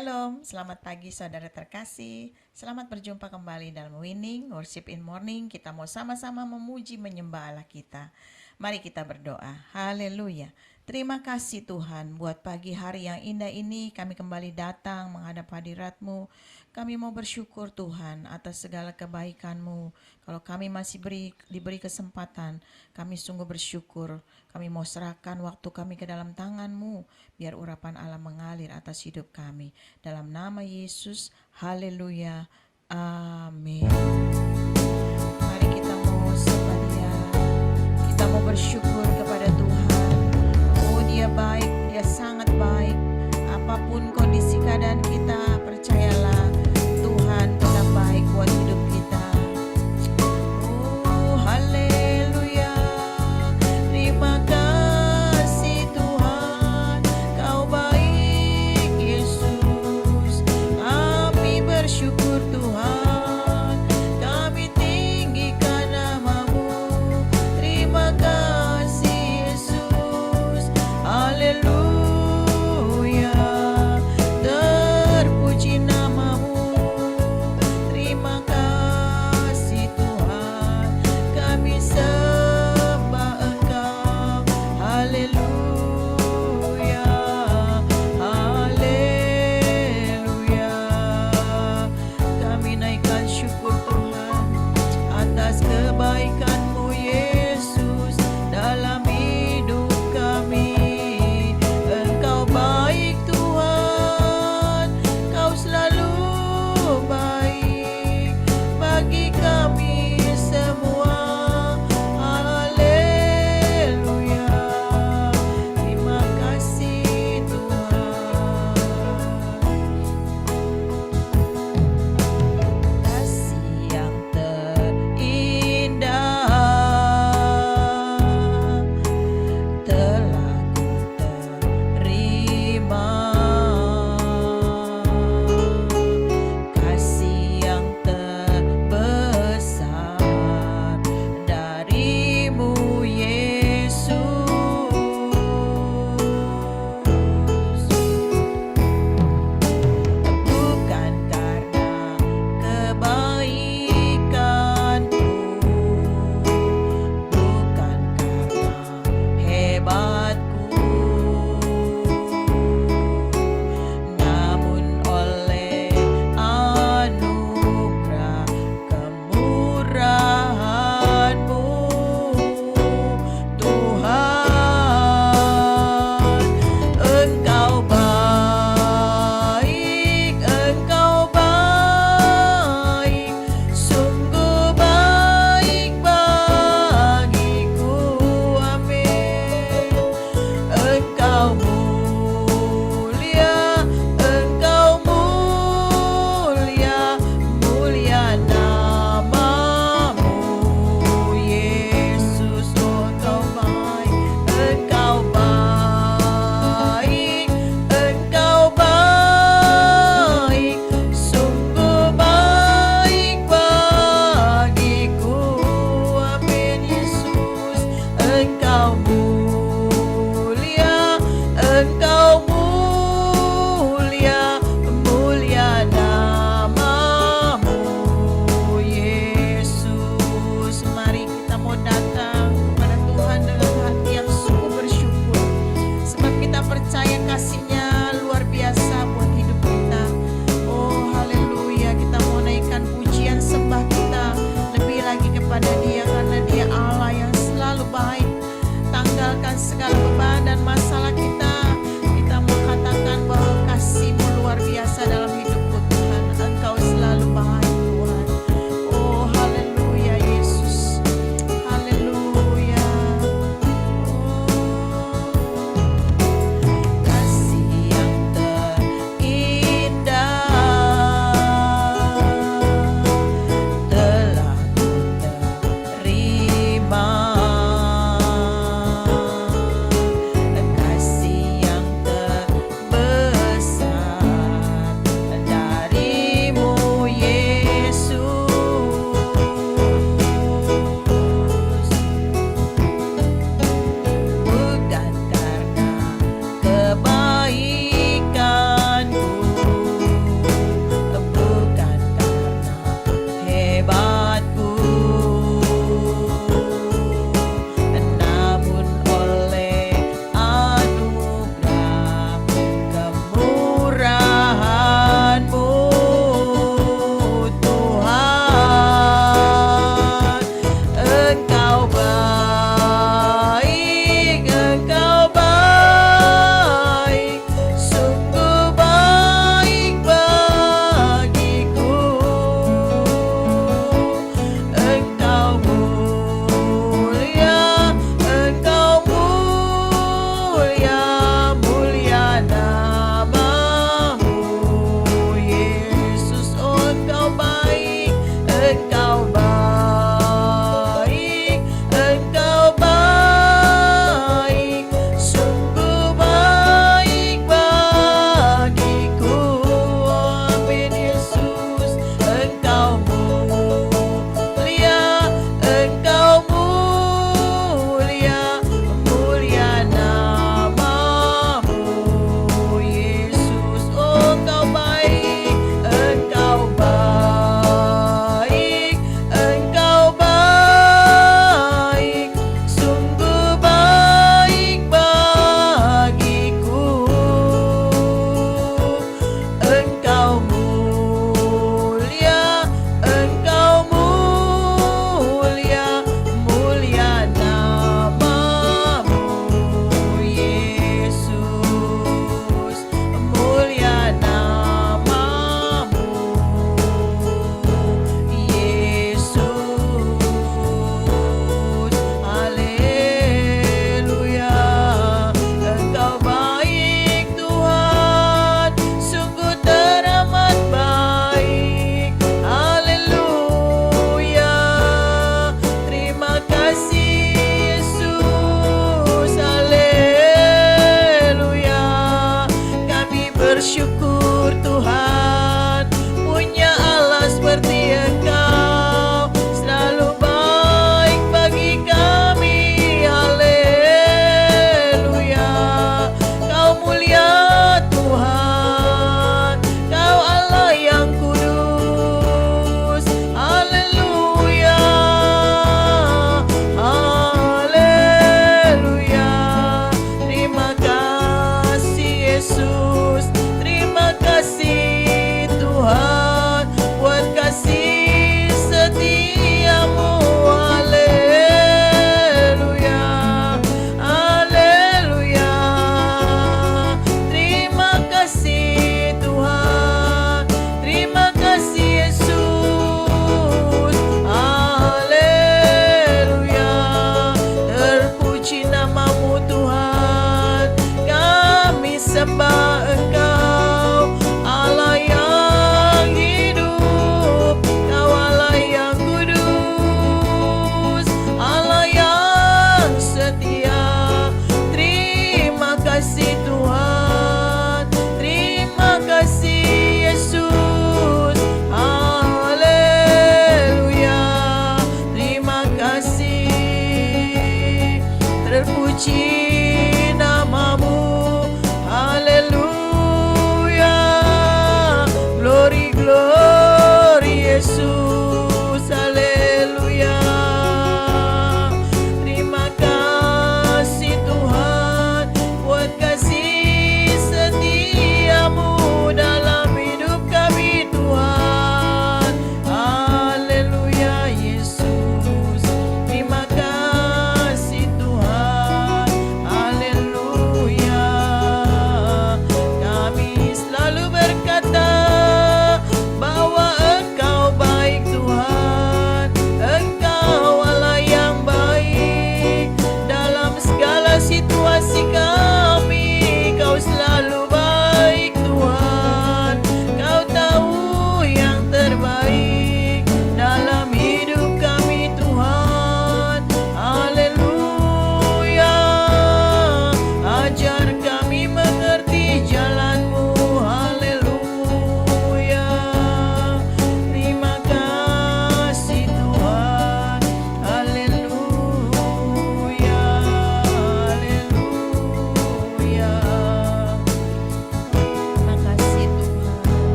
Shalom, selamat pagi saudara terkasih. Selamat berjumpa kembali dalam Winning Worship in Morning. Kita mau sama-sama memuji menyembah Allah kita. Mari kita berdoa. Haleluya. Terima kasih Tuhan buat pagi hari yang indah ini. Kami kembali datang menghadap hadirat-Mu. Kami mau bersyukur Tuhan atas segala kebaikan-Mu. Kalau kami masih diberi kesempatan, kami sungguh bersyukur. Kami mau serahkan waktu kami ke dalam tangan-Mu, biar urapan Allah mengalir atas hidup kami. Dalam nama Yesus, haleluya, amin. Mari kita mau sembah Dia. Kita mau bersyukur kepada Tuhan. Oh, Dia baik, Dia sangat baik. Apapun kondisi keadaan kita, percayalah Tuhan tetap baik buat hidup kita. Oh, haleluya. Terima kasih Tuhan, Kau baik Yesus. Kami bersyukur Tuhan,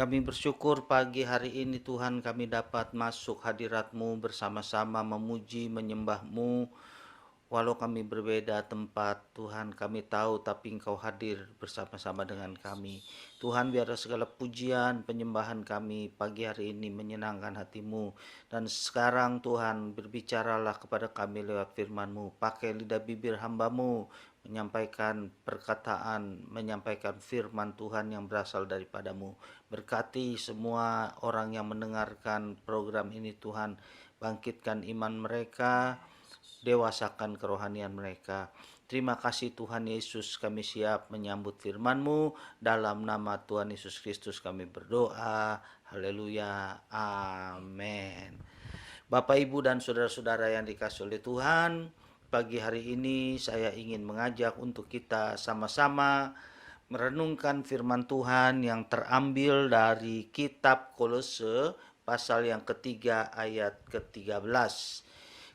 Kami bersyukur pagi hari ini Tuhan kami dapat masuk hadirat-Mu bersama-sama memuji, menyembah-Mu. Walau kami berbeda tempat, Tuhan kami tahu tapi Engkau hadir bersama-sama dengan kami. Tuhan biarlah segala pujian, penyembahan kami pagi hari ini menyenangkan hati-Mu. Dan sekarang Tuhan berbicaralah kepada kami lewat firman-Mu. Pakai lidah bibir hamba-Mu menyampaikan perkataan, menyampaikan firman Tuhan yang berasal daripada-Mu. Berkati semua orang yang mendengarkan program ini Tuhan. Bangkitkan iman mereka, dewasakan kerohanian mereka. Terima kasih Tuhan Yesus, kami siap menyambut firman-Mu. Dalam nama Tuhan Yesus Kristus kami berdoa. Haleluya. Amin. Bapak, Ibu, dan saudara-saudara yang dikasihi oleh Tuhan, pagi hari ini saya ingin mengajak untuk kita sama-sama merenungkan firman Tuhan yang terambil dari kitab Kolose pasal yang ketiga ayat ke-13.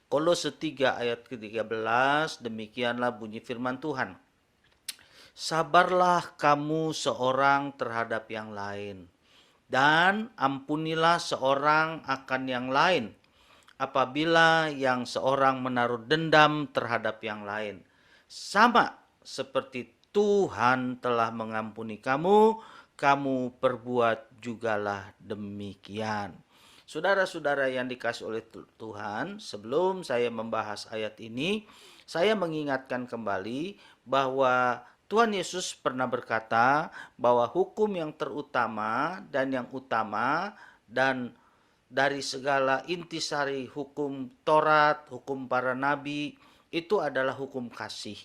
Kolose 3 ayat ke-13, demikianlah bunyi firman Tuhan. Sabarlah kamu seorang terhadap yang lain, dan ampunilah seorang akan yang lain, apabila yang seorang menaruh dendam terhadap yang lain. Sama seperti Tuhan telah mengampuni kamu, kamu perbuat jugalah demikian. Saudara-saudara yang dikasihi oleh Tuhan, sebelum saya membahas ayat ini, saya mengingatkan kembali bahwa Tuhan Yesus pernah berkata bahwa hukum yang terutama dan yang utama dan dari segala intisari hukum Taurat, hukum para nabi, itu adalah hukum kasih.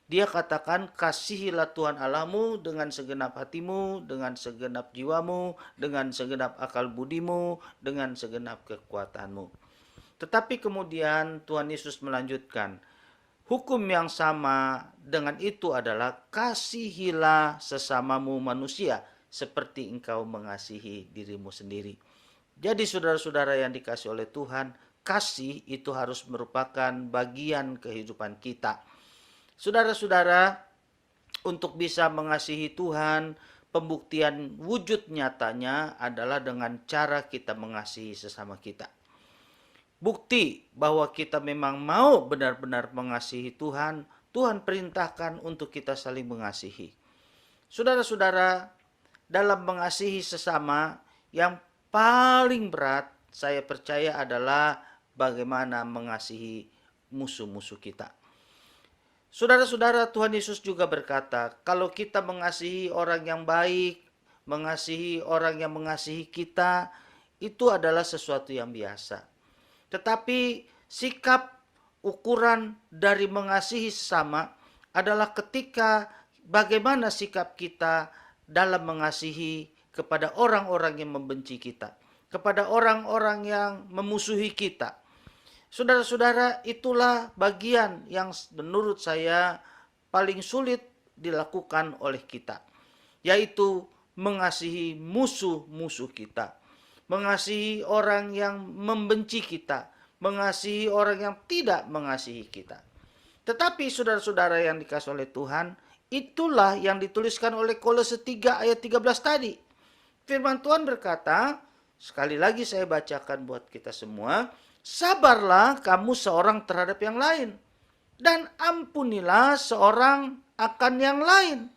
Dia katakan, kasihilah Tuhan Allahmu dengan segenap hatimu, dengan segenap jiwamu, dengan segenap akal budimu, dengan segenap kekuatanmu. Tetapi kemudian Tuhan Yesus melanjutkan, hukum yang sama dengan itu adalah kasihilah sesamamu manusia, seperti engkau mengasihi dirimu sendiri. Jadi saudara-saudara yang dikasihi oleh Tuhan, kasih itu harus merupakan bagian kehidupan kita. Saudara-saudara, untuk bisa mengasihi Tuhan, pembuktian wujud nyatanya adalah dengan cara kita mengasihi sesama kita. Bukti bahwa kita memang mau benar-benar mengasihi Tuhan, Tuhan perintahkan untuk kita saling mengasihi. Saudara-saudara, dalam mengasihi sesama, yang paling berat saya percaya adalah bagaimana mengasihi musuh-musuh kita. Saudara-saudara, Tuhan Yesus juga berkata, kalau kita mengasihi orang yang baik, mengasihi orang yang mengasihi kita, itu adalah sesuatu yang biasa. Tetapi sikap ukuran dari mengasihi sesama adalah ketika bagaimana sikap kita dalam mengasihi kepada orang-orang yang membenci kita, kepada orang-orang yang memusuhi kita. Saudara-saudara, itulah bagian yang menurut saya paling sulit dilakukan oleh kita, yaitu mengasihi musuh-musuh kita, mengasihi orang yang membenci kita, mengasihi orang yang tidak mengasihi kita. Tetapi saudara-saudara yang dikasihi oleh Tuhan, itulah yang dituliskan oleh Kolose 3 ayat 13 tadi. Firman Tuhan berkata, sekali lagi saya bacakan buat kita semua, sabarlah kamu seorang terhadap yang lain, dan ampunilah seorang akan yang lain.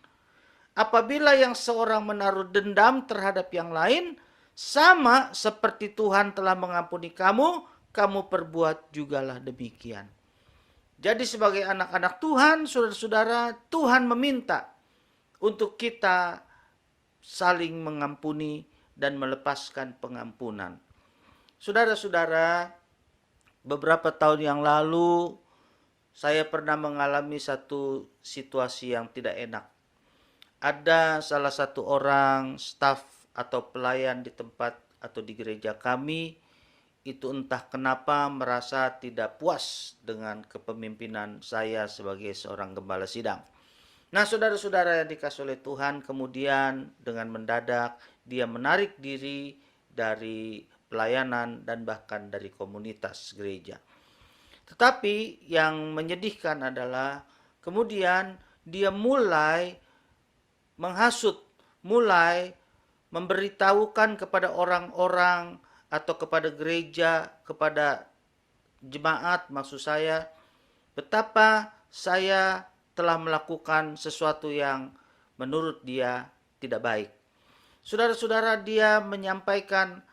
Apabila yang seorang menaruh dendam terhadap yang lain, sama seperti Tuhan telah mengampuni kamu, kamu perbuat jugalah demikian. Jadi sebagai anak-anak Tuhan, saudara-saudara, Tuhan meminta untuk kita saling mengampuni dan melepaskan pengampunan. Saudara-saudara, beberapa tahun yang lalu saya pernah mengalami satu situasi yang tidak enak. Ada salah satu orang staf atau pelayan di tempat atau di gereja kami, itu entah kenapa merasa tidak puas dengan kepemimpinan saya sebagai seorang gembala sidang. Nah, saudara-saudara yang dikasihi oleh Tuhan, kemudian dengan mendadak dia menarik diri dari pelayanan dan bahkan dari komunitas gereja. Tetapi yang menyedihkan adalah kemudian dia mulai menghasut, mulai memberitahukan kepada orang-orang atau kepada gereja, kepada jemaat maksud saya, betapa saya telah melakukan sesuatu yang menurut dia tidak baik. Saudara-saudara, dia menyampaikan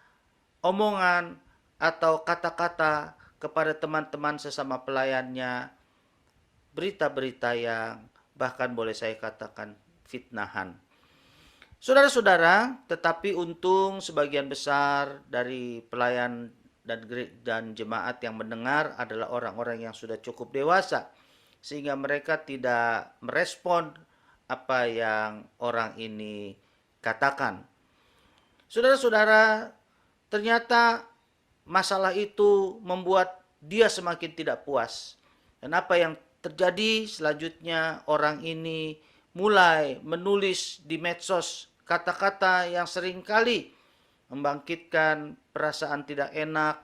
omongan atau kata-kata kepada teman-teman sesama pelayannya, berita-berita yang bahkan boleh saya katakan fitnahan. Saudara-saudara, tetapi untung sebagian besar dari pelayan dan jemaat yang mendengar adalah orang-orang yang sudah cukup dewasa, sehingga mereka tidak merespon apa yang orang ini katakan. Saudara-saudara, ternyata masalah itu membuat dia semakin tidak puas. Dan apa yang terjadi selanjutnya, orang ini mulai menulis di medsos kata-kata yang seringkali membangkitkan perasaan tidak enak,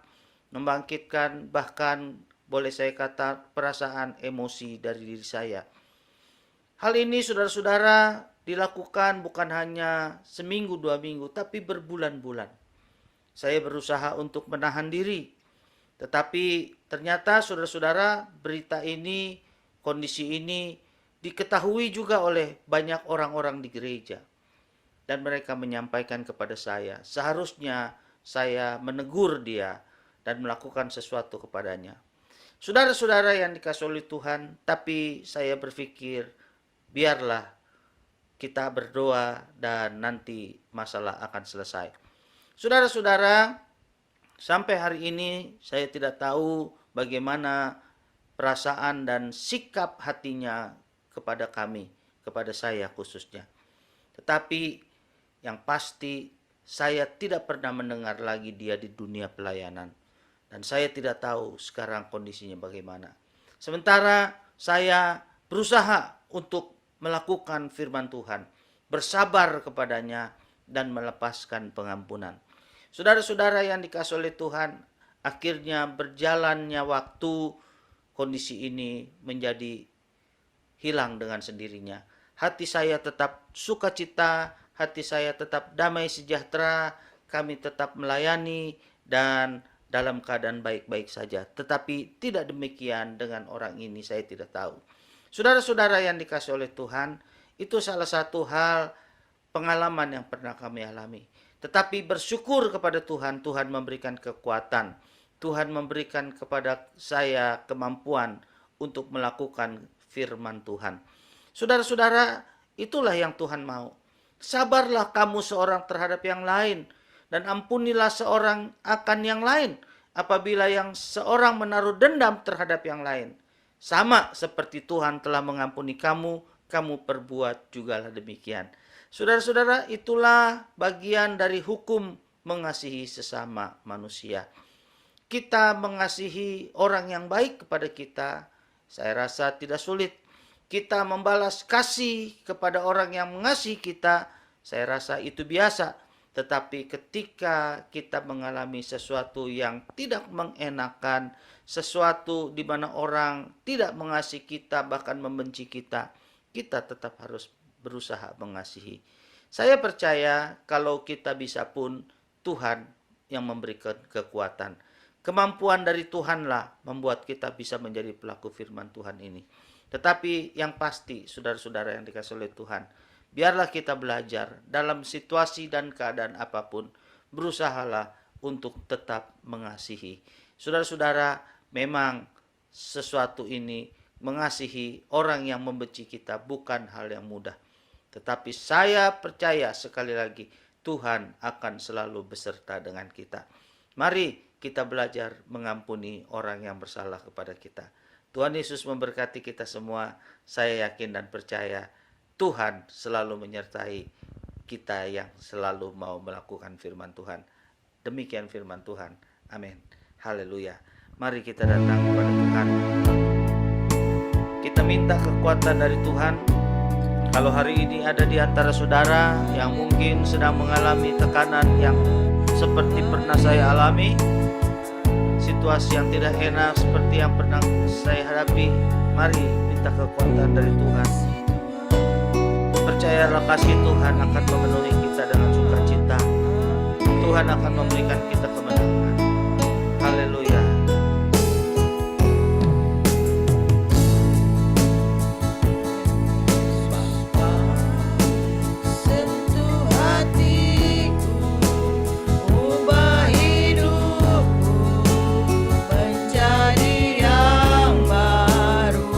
membangkitkan bahkan boleh saya kata perasaan emosi dari diri saya. Hal ini saudara-saudara dilakukan bukan hanya seminggu, 2 minggu, tapi berbulan-bulan. Saya berusaha untuk menahan diri. Tetapi ternyata saudara-saudara, berita ini, kondisi ini diketahui juga oleh banyak orang-orang di gereja. Dan mereka menyampaikan kepada saya, seharusnya saya menegur dia dan melakukan sesuatu kepadanya. Saudara-saudara yang dikasihi oleh Tuhan, tapi saya berpikir, biarlah kita berdoa dan nanti masalah akan selesai. Saudara-saudara, sampai hari ini saya tidak tahu bagaimana perasaan dan sikap hatinya kepada kami, kepada saya khususnya. Tetapi yang pasti saya tidak pernah mendengar lagi dia di dunia pelayanan. Dan saya tidak tahu sekarang kondisinya bagaimana. Sementara saya berusaha untuk melakukan firman Tuhan, bersabar kepadanya dan melepaskan pengampunan. Saudara-saudara yang dikasihi oleh Tuhan, akhirnya berjalannya waktu, kondisi ini menjadi hilang dengan sendirinya. Hati saya tetap sukacita, hati saya tetap damai sejahtera, kami tetap melayani dan dalam keadaan baik-baik saja. Tetapi tidak demikian dengan orang ini, saya tidak tahu. Saudara-saudara yang dikasihi oleh Tuhan, itu salah satu hal pengalaman yang pernah kami alami. Tetapi bersyukur kepada Tuhan, Tuhan memberikan kekuatan. Tuhan memberikan kepada saya kemampuan untuk melakukan firman Tuhan. Saudara-saudara, itulah yang Tuhan mau. Sabarlah kamu seorang terhadap yang lain, dan ampunilah seorang akan yang lain. Apabila yang seorang menaruh dendam terhadap yang lain, sama seperti Tuhan telah mengampuni kamu, kamu perbuat jugalah demikian. Saudara-saudara, itulah bagian dari hukum mengasihi sesama manusia. Kita mengasihi orang yang baik kepada kita, saya rasa tidak sulit. Kita membalas kasih kepada orang yang mengasihi kita, saya rasa itu biasa. Tetapi ketika kita mengalami sesuatu yang tidak mengenakan, sesuatu di mana orang tidak mengasihi kita, bahkan membenci kita, kita tetap harus berusaha mengasihi. Saya percaya kalau kita bisa pun, Tuhan yang memberikan kekuatan. Kemampuan dari Tuhanlah membuat kita bisa menjadi pelaku firman Tuhan ini. Tetapi yang pasti, saudara-saudara yang dikasihi oleh Tuhan, biarlah kita belajar dalam situasi dan keadaan apapun, berusahalah untuk tetap mengasihi. Saudara-saudara, memang sesuatu ini, mengasihi orang yang membenci kita bukan hal yang mudah. Tetapi saya percaya sekali lagi, Tuhan akan selalu beserta dengan kita. Mari kita belajar mengampuni orang yang bersalah kepada kita. Tuhan Yesus memberkati kita semua. Saya yakin dan percaya Tuhan selalu menyertai kita yang selalu mau melakukan firman Tuhan. Demikian firman Tuhan. Amin. Haleluya. Mari kita datang kepada Tuhan. Kita minta kekuatan dari Tuhan. Kalau hari ini ada di antara saudara yang mungkin sedang mengalami tekanan yang seperti pernah saya alami, situasi yang tidak enak seperti yang pernah saya hadapi, mari minta kekuatan dari Tuhan. Percayalah kasih Tuhan akan memenuhi kita dengan sukacita. Tuhan akan memberikan kita kemenangan. Haleluya. Sentuh hatiku, ubah hidupku menjadi yang baru,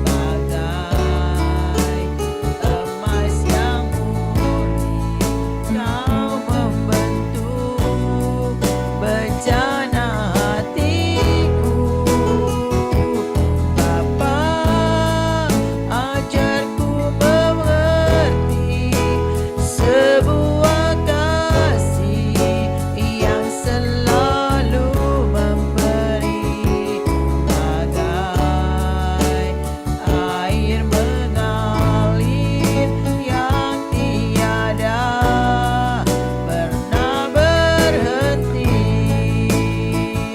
bagai emas yang murni. Kau membentuk bejana hatiku, Bapa, ajarku mengerti sebuah kasih yang selalu memberi, bagai air mengalir yang tiada pernah berhenti.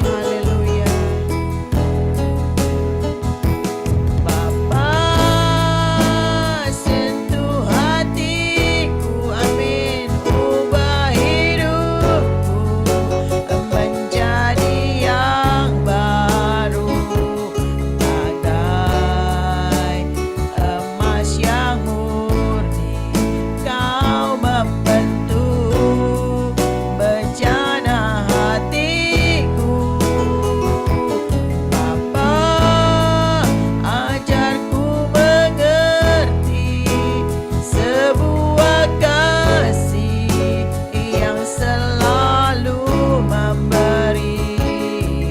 Haleluya. Bapa, sentuh hatiku, amin. Ubah hidupku menjadi yang baru, bagai emas yang murni. Kau membentuk bejana hatiku, Bapa, ajarku mengerti sebuah kasih yang selalu memberi,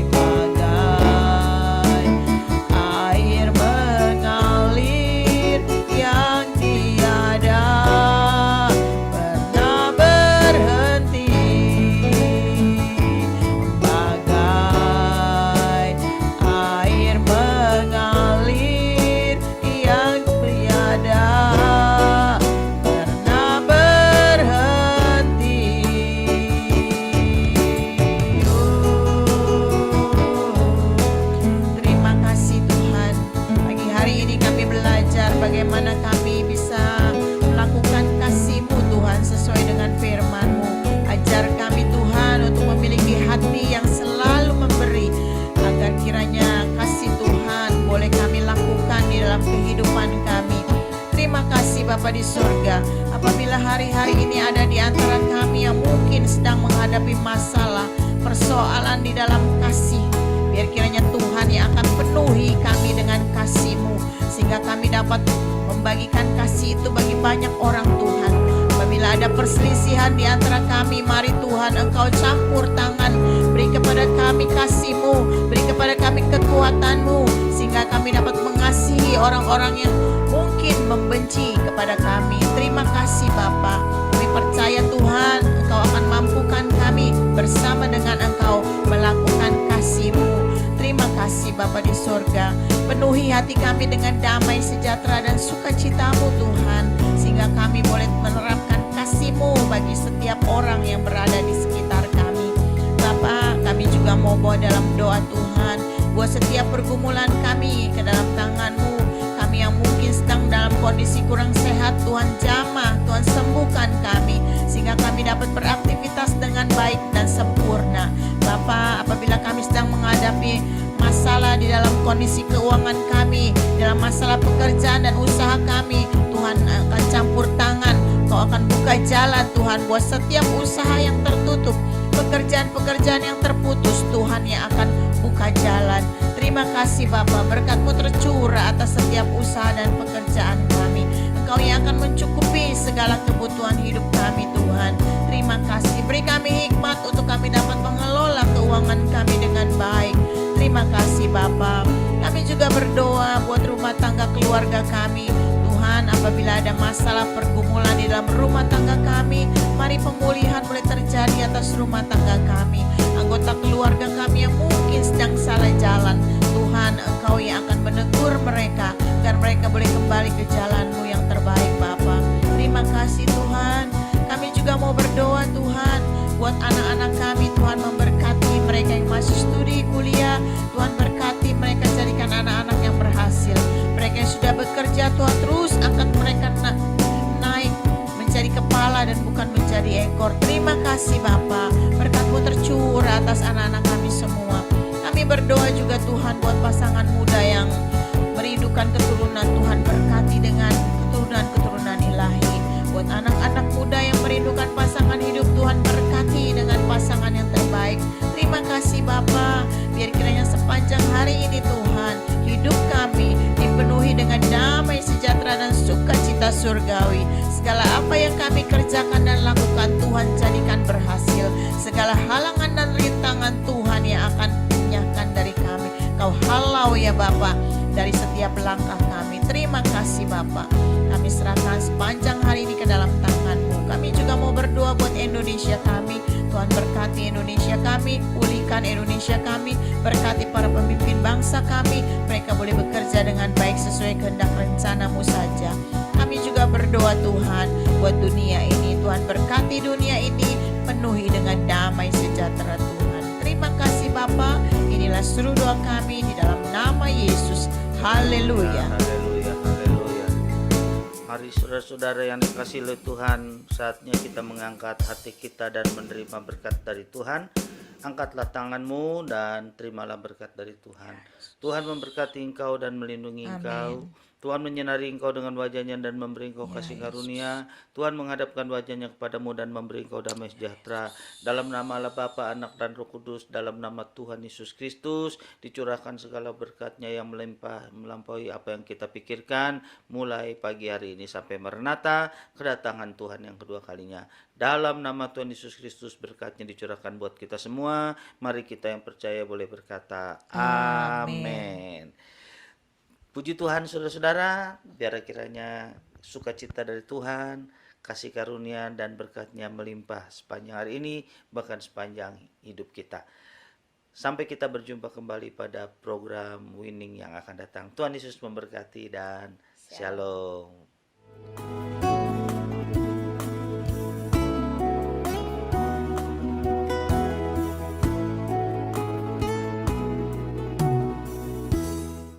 bagai air mengalir yang tiada pernah berhenti, bagai air mengalir yang tiada pernah berhenti. Terima kasih Tuhan. Pagi hari ini kami belajar bagaimana kami bisa melakukan kasih-Mu Tuhan sesuai dengan firman-Mu. Ajar kami Tuhan untuk memiliki hati yang selalu memberi, agar kiranya kasih Tuhan boleh kami lakukan di dalam kehidupan kami. Terima kasih Bapa di surga. Apabila hari-hari ini ada di antara kami yang mungkin sedang menghadapi masalah, persoalan di dalam kasih, biar kiranya Tuhan yang akan penuhi kami dengan kasih-Mu, sehingga kami dapat membagikan kasih itu bagi banyak orang Tuhan. Apabila ada perselisihan di antara kami, mari Tuhan Engkau campur tangan, beri kepada kami kasih-Mu, beri kepada kami kekuatan-Mu, sehingga kami dapat mengasihi orang-orang yang mungkin membenci kepada kami. Terima kasih Bapa. Kami percaya Tuhan Engkau akan mampukan kami bersama dengan Engkau melakukan kasih-Mu. Terima kasih Bapa di surga. Penuhi hati kami dengan damai sejahtera dan sukacita-Mu Tuhan, sehingga kami boleh menerapkan kasih-Mu bagi setiap orang yang berada di sekitar kami. Bapa, kami juga mau bawa dalam doa Tuhan, buat setiap pergumulan kami ke dalam tangan-Mu. Kami yang mungkin sedang dalam kondisi kurang sehat, Tuhan jamah, Tuhan sembuhkan kami, sehingga kami dapat beraktivitas dengan baik dan sempurna. Bapa, apabila kami sedang menghadapi masalah di dalam kondisi keuangan kami, dalam masalah pekerjaan dan usaha kami, Tuhan akan campur tangan. Kau akan buka jalan Tuhan buat setiap usaha yang tertutup, pekerjaan-pekerjaan yang terputus, Tuhan yang akan buka jalan. Terima kasih Bapa, berkat-Mu tercurah atas setiap usaha dan pekerjaan kami. Engkau yang akan mencukupi segala kebutuhan hidup kami Tuhan. Terima kasih, beri kami hikmat untuk kami dapat mengelola keuangan kami dengan baik. Terima kasih Bapa. Kami juga berdoa buat rumah tangga keluarga kami. Tuhan, apabila ada masalah pergumulan di dalam rumah tangga kami, mari pemulihan boleh terjadi atas rumah tangga kami. Anggota keluarga kami yang mungkin sedang salah jalan, Tuhan Engkau yang akan menegur mereka, agar mereka boleh kembali ke jalan-Mu yang terbaik Bapa. Terima kasih Tuhan. Kami juga mau berdoa Tuhan buat anak-anak kami. Tuhan memberkati mereka yang masih studi kuliah. Tuhan berkati mereka, jadikan anak-anak yang berhasil. Mereka yang sudah bekerja, Tuhan terus angkat mereka naik menjadi kepala dan dan bukan menjadi ekor. Terima kasih Bapa, berkat-Mu tercurah atas anak-anak kami semua. Kami berdoa juga Tuhan buat pasangan muda yang merindukan keturunan. Tuhan berkati dengan keturunan-keturunan ilahi. Buat anak-anak muda yang merindukan pasangan hidup, Tuhan berkati dengan pasangan yang terbaik. Terima kasih Bapa, biar kiranya sepanjang hari ini Tuhan, hidup kami dipenuhi dengan damai sejahtera dan sukacita surgawi. Segala apa yang kami kerjakan dan lakukan, Tuhan jadikan berhasil. Segala halangan dan rintangan Tuhan yang akan menyahkan dari kami, Kau halau ya Bapa dari setiap langkah kami. Terima kasih Bapa. Kami serahkan sepanjang hari ini ke dalam tangan-Mu. Kami juga mau berdoa buat Indonesia kami. Tuhan berkati Indonesia kami, pulihkan Indonesia kami, berkati para pemimpin bangsa kami. Mereka boleh bekerja dengan baik sesuai kehendak rencana-Mu saja. Kami juga berdoa Tuhan buat dunia ini. Tuhan berkati dunia ini, penuhi dengan damai sejahtera Tuhan. Terima kasih Bapa. Inilah seru doa kami di dalam nama Yesus. Haleluya. Haleluya, haleluya. Mari saudara-saudara yang dikasihi oleh Tuhan, saatnya kita mengangkat hati kita dan menerima berkat dari Tuhan. Angkatlah tanganmu dan terimalah berkat dari Tuhan. Tuhan memberkati engkau dan melindungi engkau. Tuhan menyinari engkau dengan wajahnya dan memberi engkau kasih karunia. Tuhan menghadapkan wajahnya kepadamu dan memberi engkau damai sejahtera. Dalam nama Allah Bapa, Anak dan Roh Kudus, dalam nama Tuhan Yesus Kristus, dicurahkan segala berkat-Nya yang melimpah, melampaui apa yang kita pikirkan, mulai pagi hari ini sampai Maranatha, kedatangan Tuhan yang kedua kalinya. Dalam nama Tuhan Yesus Kristus, berkat-Nya dicurahkan buat kita semua. Mari kita yang percaya boleh berkata, amin. Puji Tuhan saudara-saudara, biar kiranya sukacita dari Tuhan, kasih karunia dan berkat-Nya melimpah sepanjang hari ini, bahkan sepanjang hidup kita. Sampai kita berjumpa kembali pada program Winning yang akan datang. Tuhan Yesus memberkati dan Shalom.